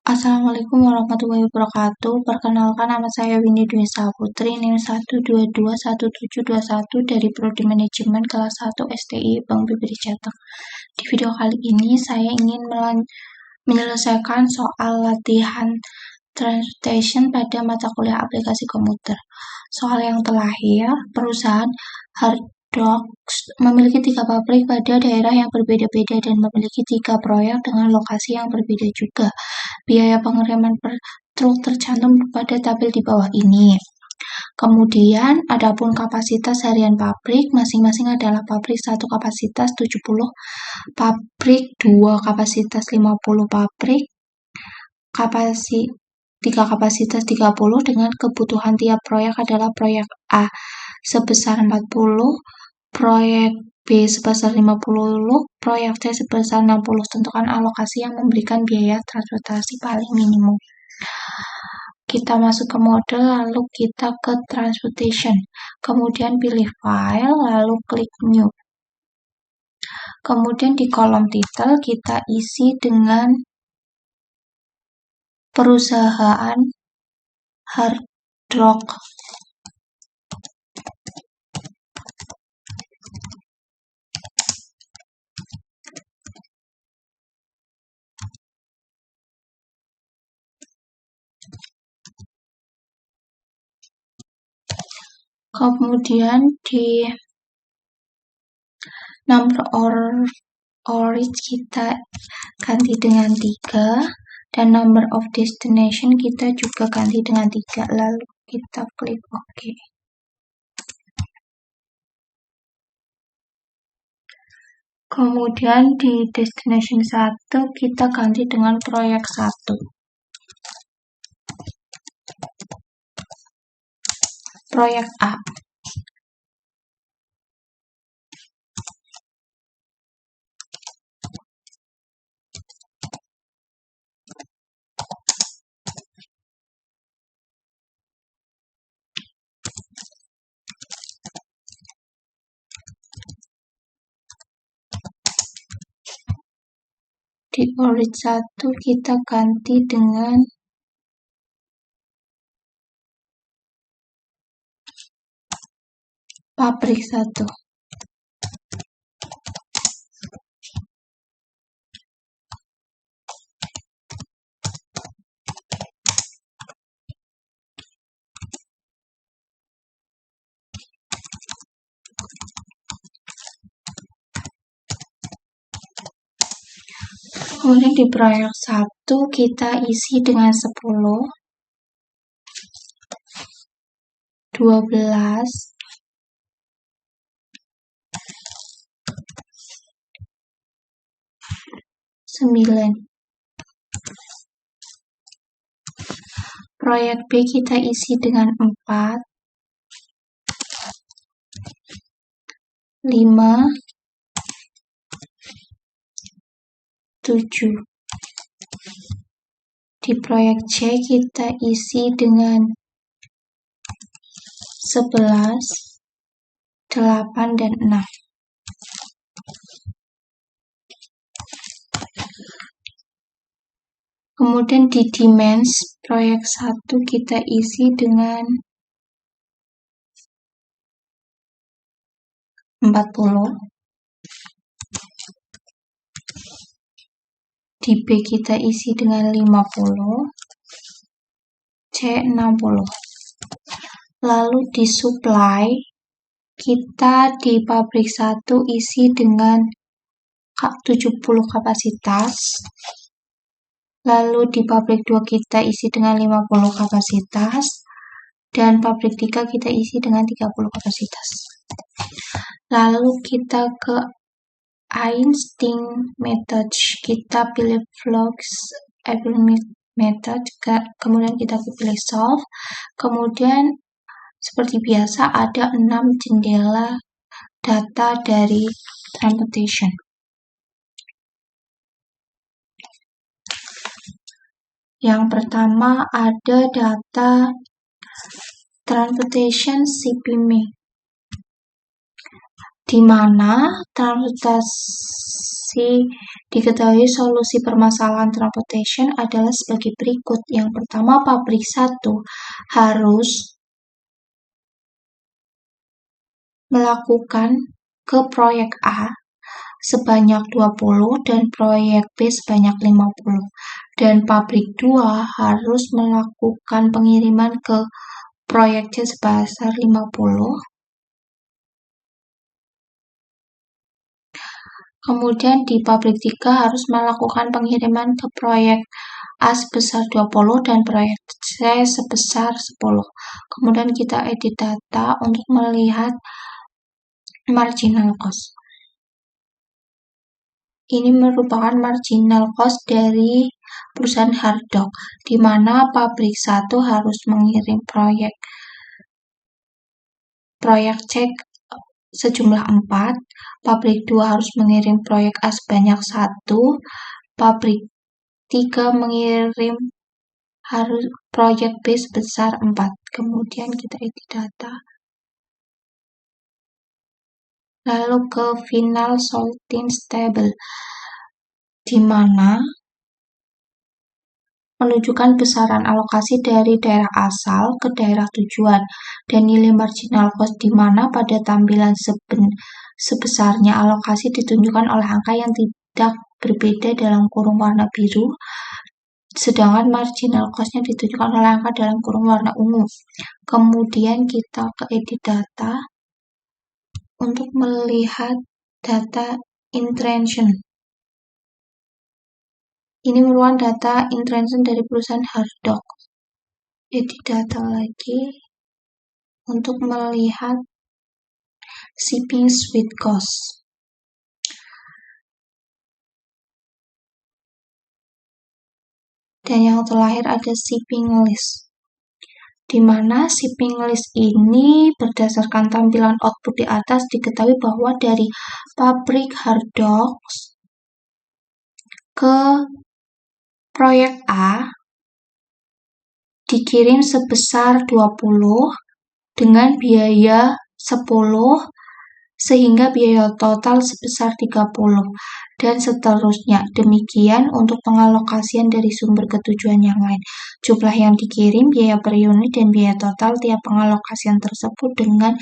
Assalamualaikum warahmatullahi wabarakatuh. Perkenalkan, nama saya Winnie Dwi Saputri, NIM 1221721 dari Prodi Manajemen kelas 1 STI Bank BPD Jateng. Di video kali ini saya ingin menyelesaikan soal latihan transportation pada mata kuliah aplikasi komputer. Soal yang terakhir, perusahaan Hardrock memiliki 3 pabrik pada daerah yang berbeda-beda dan memiliki 3 proyek dengan lokasi yang berbeda juga. Biaya pengiriman per truk tercantum pada tabel di bawah ini. Kemudian, adapun kapasitas harian pabrik, masing-masing adalah pabrik 1 kapasitas 70, pabrik 2 kapasitas 50, pabrik 3 kapasitas 30 dengan kebutuhan tiap proyek adalah proyek A sebesar 40, proyek B sebesar 50, proyek C sebesar 60. Tentukan alokasi yang memberikan biaya transportasi paling minimum. Kita masuk ke model, lalu kita ke transportation. Kemudian pilih file, lalu klik new. Kemudian di kolom title kita isi dengan perusahaan Hardrock. Kemudian di number origin kita ganti dengan 3 dan number of destination kita juga ganti dengan 3, lalu kita klik OK. Kemudian di destination 1 kita ganti dengan proyek 1. Proyek A. Di orit 1 kita ganti dengan pabrik 1. Kemudian di proyek 1 kita isi dengan 10, 12, 9. Proyek B kita isi dengan 4, 5, 7. Di proyek C kita isi dengan 11, 8, dan 6. Kemudian di demands proyek 1 kita isi dengan 40. Di B kita isi dengan 50, C 60. Lalu di supply kita di pabrik 1 isi dengan 70 kapasitas. Lalu di pabrik 2 kita isi dengan 50 kapasitas. Dan pabrik 3 kita isi dengan 30 kapasitas. Lalu kita ke instinct method, kita pilih flux method, kemudian kita pilih solve. Kemudian seperti biasa ada 6 jendela data dari transportation. Yang pertama ada data transportation CPM. di mana transportasi diketahui solusi permasalahan transportation adalah sebagai berikut. Yang pertama, pabrik 1 harus melakukan ke proyek A sebanyak 20 dan proyek B sebanyak 50. Dan pabrik 2 harus melakukan pengiriman ke proyek C sebesar 50. Kemudian di pabrik 3 harus melakukan pengiriman ke proyek A sebesar 20 dan proyek C sebesar 10. Kemudian kita edit data untuk melihat marginal cost. Ini merupakan marginal cost dari perusahaan Harddock, di mana pabrik 1 harus mengirim proyek C sejumlah 4, pabrik 2 harus mengirim proyek A sebanyak 1, pabrik 3 mengirim proyek B sebesar 4. Kemudian kita edit data. Lalu ke final sorting table, di mana menunjukkan besaran alokasi dari daerah asal ke daerah tujuan dan nilai marginal cost, di mana pada tampilan sebesarnya alokasi ditunjukkan oleh angka yang tidak berbeda dalam kurung warna biru, sedangkan marginal cost-nya ditunjukkan oleh angka dalam kurung warna ungu. Kemudian kita ke edit data untuk melihat data intrusion. Ini merupakan data intrusion dari perusahaan Harddock. Edit data lagi untuk melihat shipping suite cost. Dan yang terakhir ada shipping list, di mana shipping list ini berdasarkan tampilan output di atas diketahui bahwa dari pabrik Harddock ke proyek A dikirim sebesar 20 dengan biaya 10, sehingga biaya total sebesar 30, dan seterusnya. Demikian untuk pengalokasian dari sumber ke tujuan yang lain. Jumlah yang dikirim, biaya per unit, dan biaya total tiap pengalokasian tersebut dengan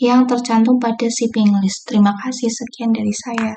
yang tercantum pada shipping list. Terima kasih, sekian dari saya.